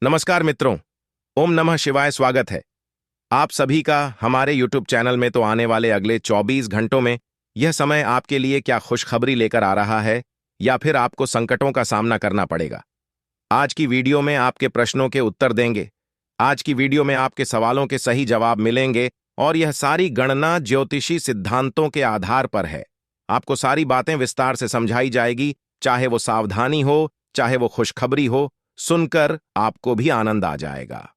नमस्कार मित्रों। ओम नमः शिवाय। स्वागत है आप सभी का हमारे YouTube चैनल में। तो आने वाले अगले 24 घंटों में यह समय आपके लिए क्या खुशखबरी लेकर आ रहा है या फिर आपको संकटों का सामना करना पड़ेगा। आज की वीडियो में आपके प्रश्नों के उत्तर देंगे। आज की वीडियो में आपके सवालों के सही जवाब मिलेंगे और यह सारी गणना ज्योतिषी सिद्धांतों के आधार पर है। आपको सारी बातें विस्तार से समझाई जाएगी, चाहे वो सावधानी हो चाहे वो खुशखबरी हो। सुनकर आपको भी आनंद आ जाएगा।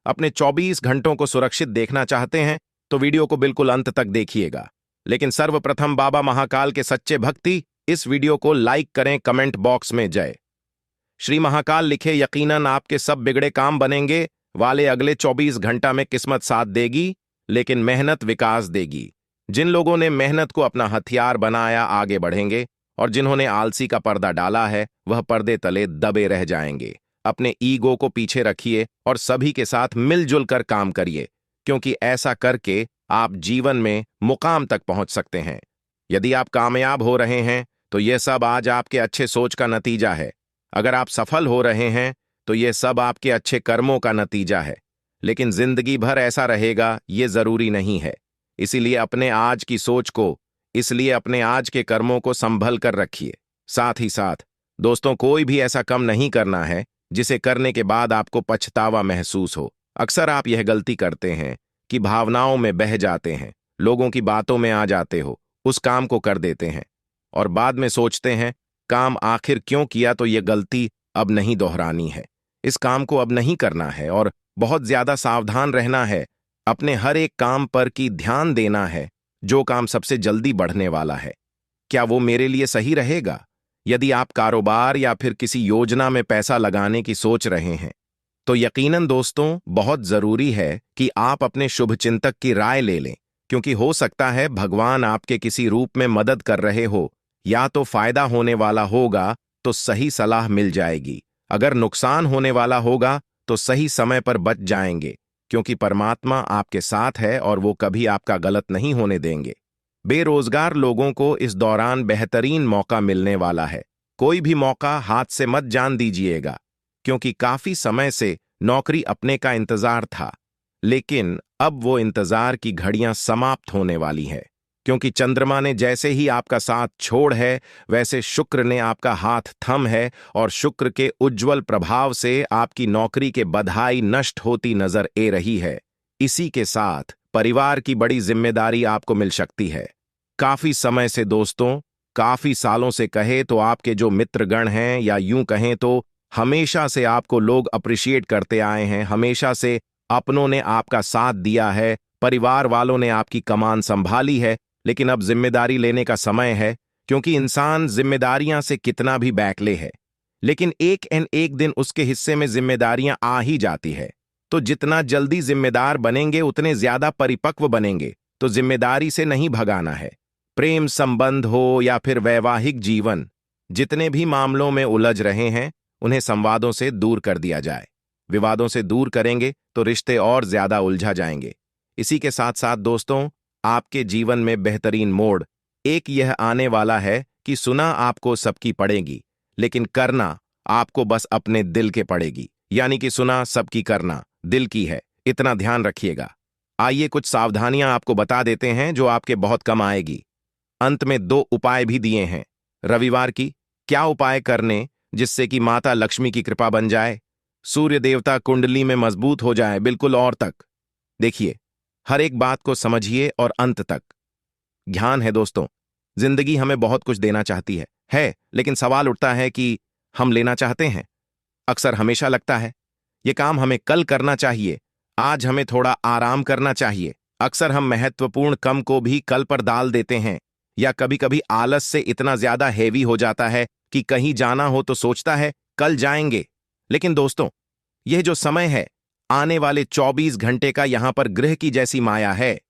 अपने 24 घंटों को सुरक्षित देखना चाहते हैं तो वीडियो को बिल्कुल अंत तक देखिएगा। लेकिन सर्वप्रथम बाबा महाकाल के सच्चे भक्ति इस वीडियो को लाइक करें, कमेंट बॉक्स में जय श्री महाकाल लिखे। यकीनन आपके सब बिगड़े काम बनेंगे वाले अगले 24 घंटा में किस्मत साथ देगी, लेकिन मेहनत विकास देगी। जिन लोगों ने मेहनत को अपना हथियार बनाया आगे बढ़ेंगे और जिन्होंने आलसी का पर्दा डाला है वह पर्दे तले दबे रह जाएंगे। अपने ईगो को पीछे रखिए और सभी के साथ मिलजुल कर काम करिए, क्योंकि ऐसा करके आप जीवन में मुकाम तक पहुंच सकते हैं। यदि आप कामयाब हो रहे हैं तो यह सब आज आपके अच्छे सोच का नतीजा है। अगर आप सफल हो रहे हैं तो यह सब आपके अच्छे कर्मों का नतीजा है। लेकिन जिंदगी भर ऐसा रहेगा ये जरूरी नहीं है। इसलिए अपने आज के कर्मों को संभल कर रखिए। साथ ही साथ दोस्तों, कोई भी ऐसा कम नहीं करना है जिसे करने के बाद आपको पछतावा महसूस हो। अक्सर आप यह गलती करते हैं कि भावनाओं में बह जाते हैं, लोगों की बातों में आ जाते हो, उस काम को कर देते हैं और बाद में सोचते हैं काम आखिर क्यों किया। तो यह गलती अब नहीं दोहरानी है। इस काम को अब नहीं करना है और बहुत ज्यादा सावधान रहना है। अपने हर एक काम पर की ध्यान देना है। जो काम सबसे जल्दी बढ़ने वाला है, क्या वो मेरे लिए सही रहेगा? यदि आप कारोबार या फिर किसी योजना में पैसा लगाने की सोच रहे हैं तो यकीनन दोस्तों बहुत जरूरी है कि आप अपने शुभचिंतक की राय ले लें, क्योंकि हो सकता है भगवान आपके किसी रूप में मदद कर रहे हो। या तो फायदा होने वाला होगा तो सही सलाह मिल जाएगी, अगर नुकसान होने वाला होगा तो सही समय पर बच जाएंगे, क्योंकि परमात्मा आपके साथ है और वो कभी आपका गलत नहीं होने देंगे। बेरोजगार लोगों को इस दौरान बेहतरीन मौका मिलने वाला है। कोई भी मौका हाथ से मत जान दीजिएगा, क्योंकि काफी समय से नौकरी अपने का इंतजार था, लेकिन अब वो इंतजार की घड़ियां समाप्त होने वाली है। क्योंकि चंद्रमा ने जैसे ही आपका साथ छोड़ है, वैसे शुक्र ने आपका हाथ थम है और शुक्र के उज्जवल प्रभाव से आपकी नौकरी के बधाई नष्ट होती नजर आ रही है। इसी के साथ परिवार की बड़ी जिम्मेदारी आपको मिल सकती है। काफी समय से दोस्तों, काफी सालों से कहे तो आपके जो मित्रगण हैं, या यूं कहें तो हमेशा से आपको लोग अप्रिशिएट करते आए हैं, हमेशा से अपनों ने आपका साथ दिया है, परिवार वालों ने आपकी कमान संभाली है। लेकिन अब जिम्मेदारी लेने का समय है, क्योंकि इंसान जिम्मेदारियां से कितना भी बैकले है, लेकिन एक दिन उसके हिस्से में जिम्मेदारियां आ ही जाती है। तो जितना जल्दी जिम्मेदार बनेंगे उतने ज्यादा परिपक्व बनेंगे। तो जिम्मेदारी से नहीं भगाना है। प्रेम संबंध हो या फिर वैवाहिक जीवन, जितने भी मामलों में उलझ रहे हैं उन्हें संवादों से दूर कर दिया जाए। विवादों से दूर करेंगे तो रिश्ते और ज्यादा उलझा जाएंगे। इसी के साथ साथ दोस्तों, आपके जीवन में बेहतरीन मोड़ एक यह आने वाला है कि सुना आपको सबकी पड़ेगी, लेकिन करना आपको बस अपने दिल के पड़ेगी। यानी कि सुना सबकी, करना दिल की है, इतना ध्यान रखिएगा। आइए कुछ सावधानियां आपको बता देते हैं जो आपके बहुत कम आएगी। अंत में 2 उपाय भी दिए हैं रविवार की। क्या उपाय करने जिससे कि माता लक्ष्मी की कृपा बन जाए, सूर्य देवता कुंडली में मजबूत हो जाए, बिल्कुल और तक। देखिए, हर एक बात को समझिए और अंत तक ध्यान है दोस्तों। जिंदगी हमें बहुत कुछ देना चाहती है, लेकिन सवाल उठता है कि हम लेना चाहते हैं। अक्सर हमेशा लगता है ये काम हमें कल करना चाहिए, आज हमें थोड़ा आराम करना चाहिए। अक्सर हम महत्वपूर्ण काम को भी कल पर डाल देते हैं, या कभी कभी आलस से इतना ज्यादा हैवी हो जाता है कि कहीं जाना हो तो सोचता है कल जाएंगे। लेकिन दोस्तों, यह जो समय है आने वाले 24 घंटे का, यहां पर ग्रह की जैसी माया है।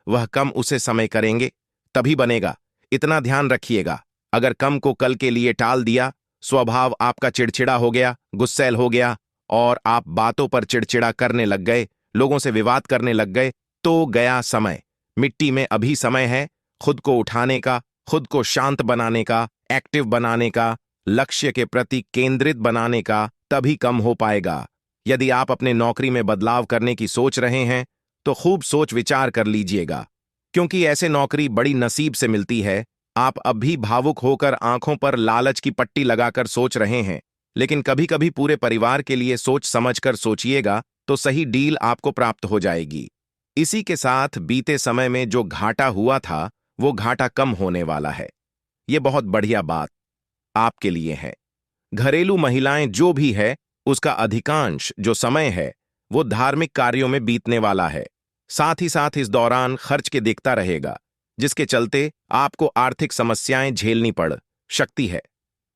वह कम उसे समय करेंगे तभी बनेगा, इतना ध्यान रखिएगा। अगर कम को कल के लिए टाल दिया, स्वभाव आपका चिड़चिड़ा हो गया, गुस्सैल हो गया और आप बातों पर चिड़चिड़ा करने लग गए, लोगों से विवाद करने लग गए, तो गया समय। मिट्टी में अभी समय है खुद को उठाने का, खुद को शांत बनाने का, एक्टिव बनाने का, लक्ष्य के प्रति केंद्रित बनाने का, तभी कम हो पाएगा। यदि आप अपने नौकरी में बदलाव करने की सोच रहे हैं तो खूब सोच विचार कर लीजिएगा, क्योंकि ऐसे नौकरी बड़ी नसीब से मिलती है। आप अब भी भावुक होकर आंखों पर लालच की पट्टी लगाकर सोच रहे हैं, लेकिन कभी कभी पूरे परिवार के लिए सोच समझकर सोचिएगा तो सही डील आपको प्राप्त हो जाएगी। इसी के साथ बीते समय में जो घाटा हुआ था वो घाटा कम होने वाला है। ये बहुत बढ़िया बात आपके लिए है। घरेलू महिलाएं जो भी है उसका अधिकांश जो समय है वो धार्मिक कार्यों में बीतने वाला है। साथ ही साथ इस दौरान खर्च के दिखता रहेगा, जिसके चलते आपको आर्थिक समस्याएं झेलनी पड़ सकती है।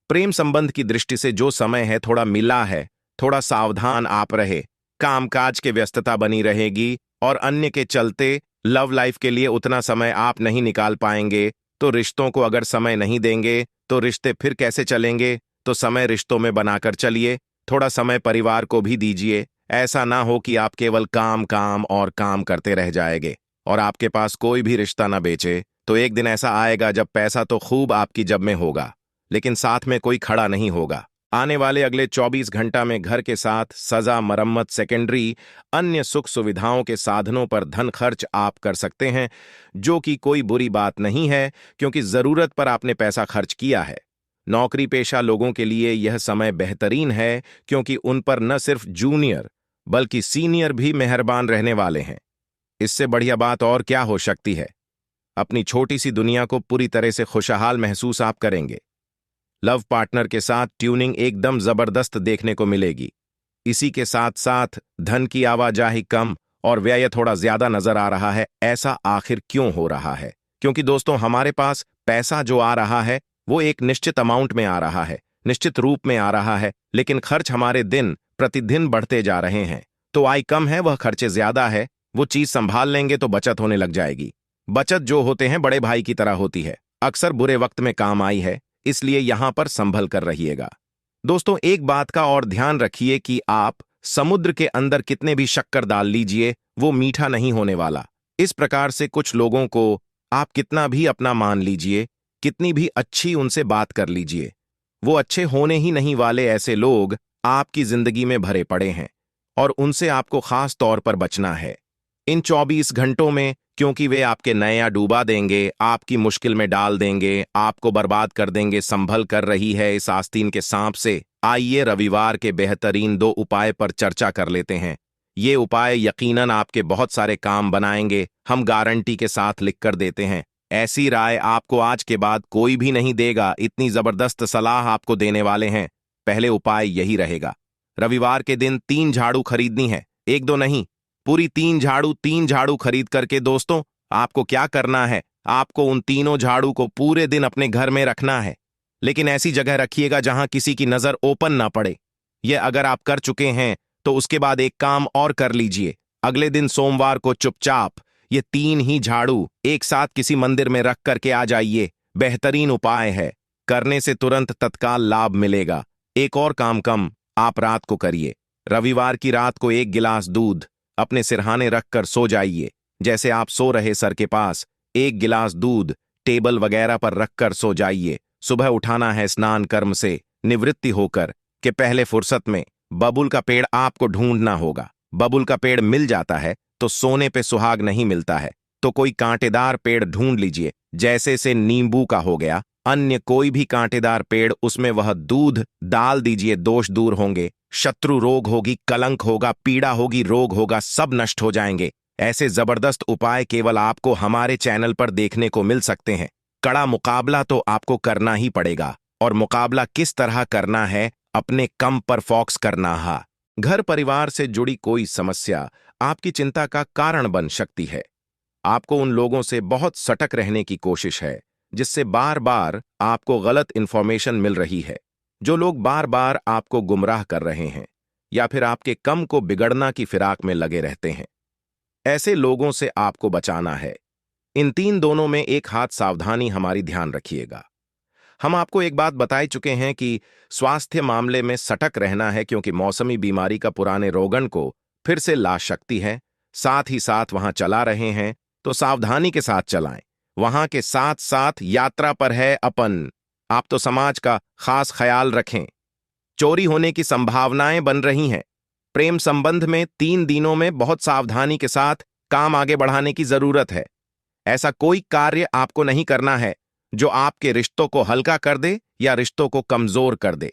प्रेम संबंध की दृष्टि से जो समय है थोड़ा मिला है, थोड़ा सावधान आप रहे। कामकाज के व्यस्तता बनी रहेगी और अन्य के चलते लव लाइफ के लिए उतना समय आप नहीं निकाल पाएंगे। तो रिश्तों को अगर समय नहीं देंगे तो रिश्ते फिर कैसे चलेंगे? तो समय रिश्तों में बनाकर चलिए। थोड़ा समय परिवार को भी दीजिए। ऐसा ना हो कि आप केवल काम काम और काम करते रह जाएंगे और आपके पास कोई भी रिश्ता ना बेचे। तो एक दिन ऐसा आएगा जब पैसा तो खूब आपकी जेब में होगा, लेकिन साथ में कोई खड़ा नहीं होगा। आने वाले अगले 24 घंटा में घर के साथ सजा, मरम्मत, सेकेंडरी अन्य सुख सुविधाओं के साधनों पर धन खर्च आप कर सकते हैं, जो कि कोई बुरी बात नहीं है, क्योंकि जरूरत पर आपने पैसा खर्च किया है। नौकरी पेशा लोगों के लिए यह समय बेहतरीन है, क्योंकि उन पर न सिर्फ जूनियर बल्कि सीनियर भी मेहरबान रहने वाले हैं। इससे बढ़िया बात और क्या हो सकती है? अपनी छोटी सी दुनिया को पूरी तरह से खुशहाल महसूस आप करेंगे। लव पार्टनर के साथ ट्यूनिंग एकदम जबरदस्त देखने को मिलेगी। इसी के साथ साथ धन की आवाजाही कम और व्यय थोड़ा ज्यादा नजर आ रहा है। ऐसा आखिर क्यों हो रहा है? क्योंकि दोस्तों, हमारे पास पैसा जो आ रहा है वो एक निश्चित अमाउंट में आ रहा है, निश्चित रूप में आ रहा है, लेकिन खर्च हमारे दिन प्रतिदिन बढ़ते जा रहे हैं। तो आय कम है, वह खर्चे ज्यादा है। वो चीज संभाल लेंगे तो बचत होने लग जाएगी। बचत जो होते हैं बड़े भाई की तरह होती है, अक्सर बुरे वक्त में काम आई है, इसलिए यहां पर संभल कर रहिएगा। दोस्तों, एक बात का और ध्यान रखिए कि आप समुद्र के अंदर कितने भी शक्कर डाल लीजिए, वो मीठा नहीं होने वाला। इस प्रकार से कुछ लोगों को आप कितना भी अपना मान लीजिए, कितनी भी अच्छी उनसे बात कर लीजिए, वो अच्छे होने ही नहीं वाले। ऐसे लोग आपकी जिंदगी में भरे पड़े हैं और उनसे आपको खास तौर पर बचना है इन 24 घंटों में, क्योंकि वे आपके नया डूबा देंगे, आपकी मुश्किल में डाल देंगे, आपको बर्बाद कर देंगे। संभल कर रही है इस आस्तीन के सांप से। आइए रविवार के बेहतरीन 2 उपाय पर चर्चा कर लेते हैं। ये उपाय यकीनन आपके बहुत सारे काम बनाएंगे, हम गारंटी के साथ लिख कर देते हैं। ऐसी राय आपको आज के बाद कोई भी नहीं देगा, इतनी जबरदस्त सलाह आपको देने वाले हैं। पहले उपाय यही रहेगा, रविवार के दिन 3 झाड़ू खरीदनी है, 1-2 नहीं, पूरी 3 झाड़ू खरीद करके। दोस्तों, आपको क्या करना है? आपको उन तीनों झाड़ू को पूरे दिन अपने घर में रखना है, लेकिन ऐसी जगह रखिएगा जहां किसी की नजर ओपन ना पड़े। यह अगर आप कर चुके हैं तो उसके बाद एक काम और कर लीजिए। अगले दिन सोमवार को चुपचाप ये 3 ही झाड़ू एक साथ किसी मंदिर में रख करके आ जाइए। बेहतरीन उपाय है, करने से तुरंत तत्काल लाभ मिलेगा। एक और काम कम आप रात को करिए। रविवार की रात को 1 गिलास दूध अपने सिरहाने रखकर सो जाइए। जैसे आप सो रहे सर के पास 1 गिलास दूध टेबल वगैरह पर रखकर सो जाइए। सुबह उठाना है स्नान कर्म से निवृत्ति होकर कि पहले फुर्सत में बबुल का पेड़ आपको ढूंढना होगा। बबुल का पेड़ मिल जाता है तो सोने पे सुहाग नहीं मिलता है, तो कोई कांटेदार पेड़ ढूंढ लीजिए, जैसे से नींबू का हो गया, अन्य कोई भी कांटेदार पेड़, उसमें वह दूध डाल दीजिए। दोष दूर होंगे, शत्रु रोग होगी, कलंक होगा, पीड़ा होगी, रोग होगा, सब नष्ट हो जाएंगे। ऐसे जबरदस्त उपाय केवल आपको हमारे चैनल पर देखने को मिल सकते हैं। कड़ा मुकाबला तो आपको करना ही पड़ेगा, और मुकाबला किस तरह करना है? अपने कम पर फोकस करना है। घर परिवार से जुड़ी कोई समस्या आपकी चिंता का कारण बन सकती है। आपको उन लोगों से बहुत सटक रहने की कोशिश है जिससे बार बार आपको गलत इंफॉर्मेशन मिल रही है, जो लोग बार बार आपको गुमराह कर रहे हैं या फिर आपके कम को बिगड़ना की फिराक में लगे रहते हैं। ऐसे लोगों से आपको बचाना है। इन 3 दोनों में एक हाथ सावधानी हमारी ध्यान रखिएगा। हम आपको एक बात बता चुके हैं कि स्वास्थ्य मामले में सटक रहना है, क्योंकि मौसमी बीमारी का पुराने रोगन को फिर से ला सकती है। साथ ही साथ वहां चला रहे हैं तो सावधानी के साथ चलाएं। वहां के साथ साथ यात्रा पर है अपन, आप तो समाज का खास ख्याल रखें। चोरी होने की संभावनाएं बन रही हैं, प्रेम संबंध में 3 दिनों में बहुत सावधानी के साथ काम आगे बढ़ाने की जरूरत है। ऐसा कोई कार्य आपको नहीं करना है जो आपके रिश्तों को हल्का कर दे या रिश्तों को कमजोर कर दे।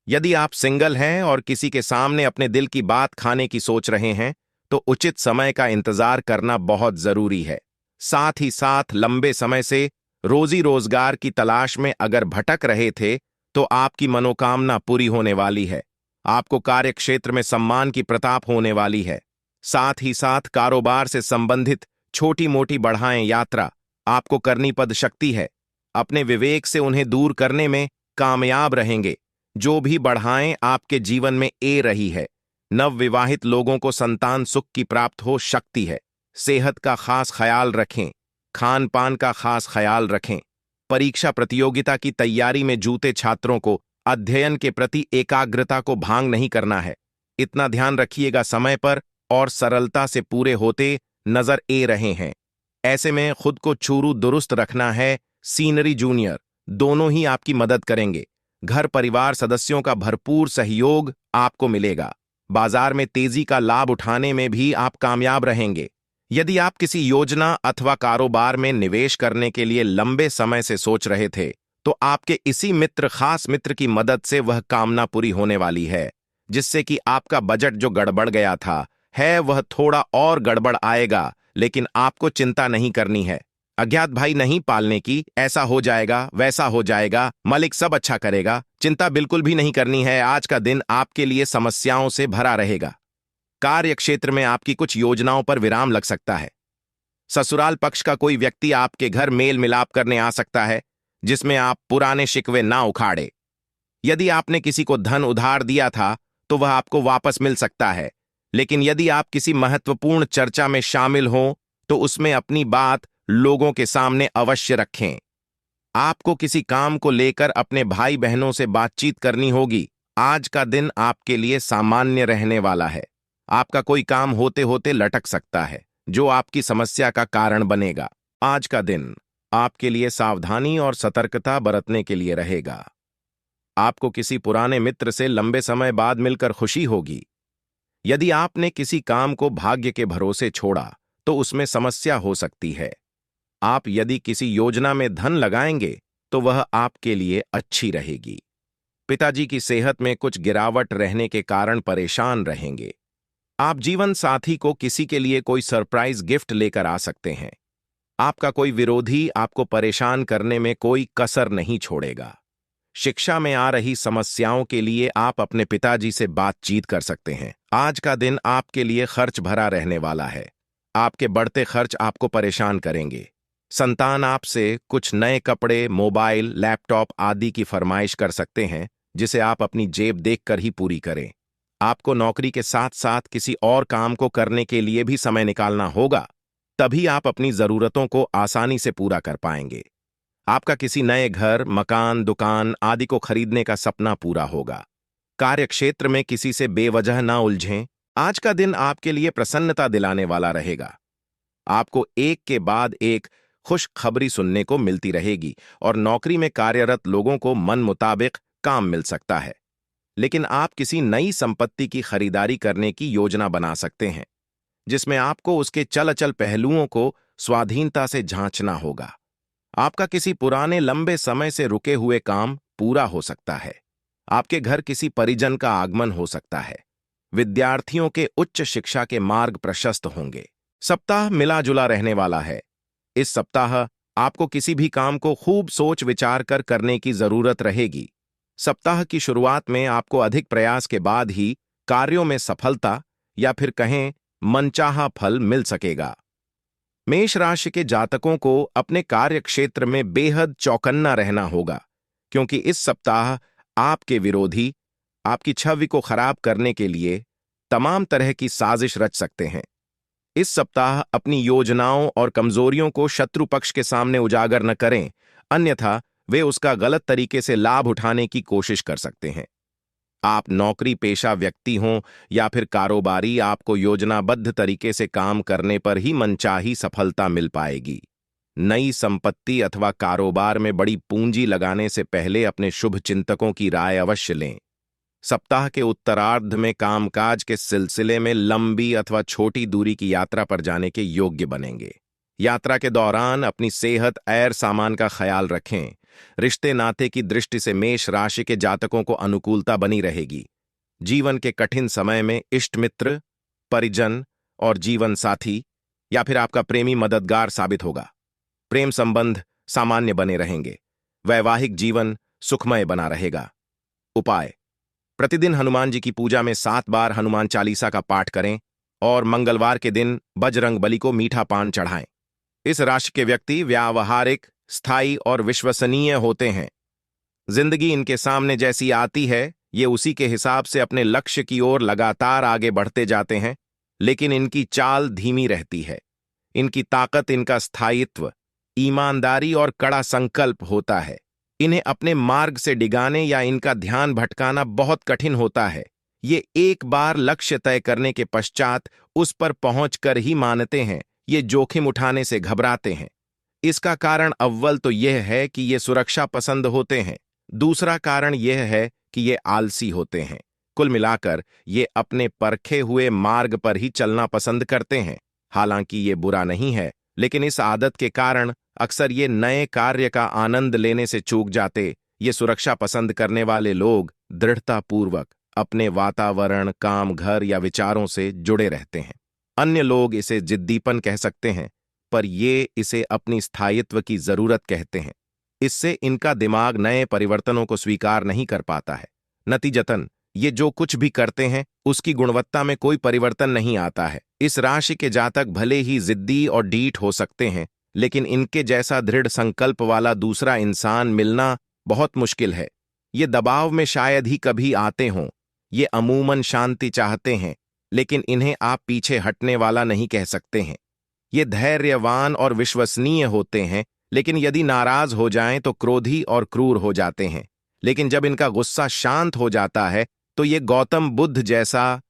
यदि आप सिंगल हैं और किसी के सामने अपने दिल की बात खाने की सोच रहे हैं, तो उचित समय का इंतजार करना बहुत जरूरी है। साथ ही साथ लंबे समय से रोजी रोजगार की तलाश में अगर भटक रहे थे, तो आपकी मनोकामना पूरी होने वाली है। आपको कार्य क्षेत्र में सम्मान की प्रताप होने वाली है। साथ ही साथ कारोबार से संबंधित छोटी मोटी बढ़ाएं यात्रा आपको करनी पद शक्ति है। अपने विवेक से उन्हें दूर करने में कामयाब रहेंगे। जो भी बढ़ाएं आपके जीवन में ए रही है। नवविवाहित लोगों को संतान सुख की प्राप्त हो शक्ति है। सेहत का खास ख्याल रखें। खान पान का खास ख्याल रखें। परीक्षा प्रतियोगिता की तैयारी में जुटे छात्रों को अध्ययन के प्रति एकाग्रता को भांग नहीं करना है। इतना ध्यान रखिएगा, समय पर और सरलता से पूरे होते नजर ए रहे हैं। ऐसे में खुद को चूरू दुरुस्त रखना है। सीनरी जूनियर दोनों ही आपकी मदद करेंगे। घर परिवार सदस्यों का भरपूर सहयोग आपको मिलेगा। बाजार में तेजी का लाभ उठाने में भी आप कामयाब रहेंगे। यदि आप किसी योजना अथवा कारोबार में निवेश करने के लिए लंबे समय से सोच रहे थे, तो आपके इसी खास मित्र की मदद से वह कामना पूरी होने वाली है, जिससे कि आपका बजट जो गड़बड़ गया था वह थोड़ा और गड़बड़ आएगा। लेकिन आपको चिंता नहीं करनी है। अज्ञात भाई नहीं पालने की, ऐसा हो जाएगा वैसा हो जाएगा, मालिक सब अच्छा करेगा, चिंता बिल्कुल भी नहीं करनी है। आज का दिन आपके लिए समस्याओं से भरा रहेगा। कार्य क्षेत्र में आपकी कुछ योजनाओं पर विराम लग सकता है। ससुराल पक्ष का कोई व्यक्ति आपके घर मेल मिलाप करने आ सकता है, जिसमें आप पुराने शिकवे ना उखाड़े। यदि आपने किसी को धन उधार दिया था, तो वह आपको वापस मिल सकता है। लेकिन यदि आप किसी महत्वपूर्ण चर्चा में शामिल हों, तो उसमें अपनी बात लोगों के सामने अवश्य रखें। आपको किसी काम को लेकर अपने भाई बहनों से बातचीत करनी होगी। आज का दिन आपके लिए सामान्य रहने वाला है। आपका कोई काम होते होते लटक सकता है, जो आपकी समस्या का कारण बनेगा। आज का दिन आपके लिए सावधानी और सतर्कता बरतने के लिए रहेगा। आपको किसी पुराने मित्र से लंबे समय बाद मिलकर खुशी होगी। यदि आपने किसी काम को भाग्य के भरोसे छोड़ा, तो उसमें समस्या हो सकती है। आप यदि किसी योजना में धन लगाएंगे, तो वह आपके लिए अच्छी रहेगी। पिताजी की सेहत में कुछ गिरावट रहने के कारण परेशान रहेंगे। आप जीवन साथी को किसी के लिए कोई सरप्राइज गिफ्ट लेकर आ सकते हैं। आपका कोई विरोधी आपको परेशान करने में कोई कसर नहीं छोड़ेगा। शिक्षा में आ रही समस्याओं के लिए आप अपने पिताजी से बातचीत कर सकते हैं। आज का दिन आपके लिए खर्च भरा रहने वाला है। आपके बढ़ते खर्च आपको परेशान करेंगे। संतान आपसे कुछ नए कपड़े, मोबाइल, लैपटॉप आदि की फरमाइश कर सकते हैं, जिसे आप अपनी जेब देखकर ही पूरी करें। आपको नौकरी के साथ साथ किसी और काम को करने के लिए भी समय निकालना होगा, तभी आप अपनी जरूरतों को आसानी से पूरा कर पाएंगे। आपका किसी नए घर, मकान, दुकान आदि को खरीदने का सपना पूरा होगा। कार्यक्षेत्र में किसी से बेवजह ना उलझें। आज का दिन आपके लिए प्रसन्नता दिलाने वाला रहेगा। आपको एक के बाद एक खुशखबरी सुनने को मिलती रहेगी और नौकरी में कार्यरत लोगों को मन मुताबिक काम मिल सकता है। लेकिन आप किसी नई संपत्ति की खरीदारी करने की योजना बना सकते हैं, जिसमें आपको उसके चल अचल पहलुओं को स्वाधीनता से जांचना होगा। आपका किसी पुराने लंबे समय से रुके हुए काम पूरा हो सकता है। आपके घर किसी परिजन का आगमन हो सकता है। विद्यार्थियों के उच्च शिक्षा के मार्ग प्रशस्त होंगे। सप्ताह मिला जुला रहने वाला है। इस सप्ताह आपको किसी भी काम को खूब सोच विचार कर करने की जरूरत रहेगी। सप्ताह की शुरुआत में आपको अधिक प्रयास के बाद ही कार्यों में सफलता या फिर कहें मनचाहा फल मिल सकेगा। मेष राशि के जातकों को अपने कार्य क्षेत्र में बेहद चौकन्ना रहना होगा, क्योंकि इस सप्ताह आपके विरोधी आपकी छवि को खराब करने के लिए तमाम तरह की साजिश रच सकते हैं। इस सप्ताह अपनी योजनाओं और कमजोरियों को शत्रु पक्ष के सामने उजागर न करें, अन्यथा वे उसका गलत तरीके से लाभ उठाने की कोशिश कर सकते हैं। आप नौकरी पेशा व्यक्ति हों या फिर कारोबारी, आपको योजनाबद्ध तरीके से काम करने पर ही मनचाही सफलता मिल पाएगी। नई संपत्ति अथवा कारोबार में बड़ी पूंजी लगाने से पहले अपने शुभ चिंतकों की राय अवश्य लें। सप्ताह के उत्तरार्ध में कामकाज के सिलसिले में लंबी अथवा छोटी दूरी की यात्रा पर जाने के योग्य बनेंगे। यात्रा के दौरान अपनी सेहत और सामान का ख्याल रखें। रिश्ते नाते की दृष्टि से मेष राशि के जातकों को अनुकूलता बनी रहेगी। जीवन के कठिन समय में इष्ट मित्र, परिजन और जीवन साथी या फिर आपका प्रेमी मददगार साबित होगा। प्रेम संबंध सामान्य बने रहेंगे। वैवाहिक जीवन सुखमय बना रहेगा। उपाय: प्रतिदिन हनुमान जी की पूजा में 7 बार हनुमान चालीसा का पाठ करें और मंगलवार के दिन बजरंग बली को मीठा पान चढ़ाएं। इस राशि के व्यक्ति व्यावहारिक, स्थायी और विश्वसनीय होते हैं। जिंदगी इनके सामने जैसी आती है, ये उसी के हिसाब से अपने लक्ष्य की ओर लगातार आगे बढ़ते जाते हैं, लेकिन इनकी चाल धीमी रहती है। इनकी ताकत इनका स्थायित्व, ईमानदारी और कड़ा संकल्प होता है। इन्हें अपने मार्ग से डिगाने या इनका ध्यान भटकाना बहुत कठिन होता है। ये एक बार लक्ष्य तय करने के पश्चात उस पर पहुंचकर ही मानते हैं। ये जोखिम उठाने से घबराते हैं। इसका कारण अव्वल तो यह है कि ये सुरक्षा पसंद होते हैं। दूसरा कारण यह है कि ये आलसी होते हैं। कुल मिलाकर ये अपने परखे हुए मार्ग पर ही चलना पसंद करते हैं। हालांकि ये बुरा नहीं है, लेकिन इस आदत के कारण अक्सर ये नए कार्य का आनंद लेने से चूक जाते। ये सुरक्षा पसंद करने वाले लोग दृढ़तापूर्वक अपने वातावरण, काम, घर या विचारों से जुड़े रहते हैं। अन्य लोग इसे जिद्दीपन कह सकते हैं, पर ये इसे अपनी स्थायित्व की जरूरत कहते हैं। इससे इनका दिमाग नए परिवर्तनों को स्वीकार नहीं कर पाता है। नतीजतन ये जो कुछ भी करते हैं उसकी गुणवत्ता में कोई परिवर्तन नहीं आता है। इस राशि के जातक भले ही जिद्दी और ढीठ हो सकते हैं, लेकिन इनके जैसा दृढ़ संकल्प वाला दूसरा इंसान मिलना बहुत मुश्किल है। ये दबाव में शायद ही कभी आते हों। ये अमूमन शांति चाहते हैं, लेकिन इन्हें आप पीछे हटने वाला नहीं कह सकते हैं। ये धैर्यवान और विश्वसनीय होते हैं, लेकिन यदि नाराज हो जाएं तो क्रोधी और क्रूर हो जाते हैं। लेकिन जब इनका गुस्सा शांत हो जाता है तो ये गौतम बुद्ध जैसा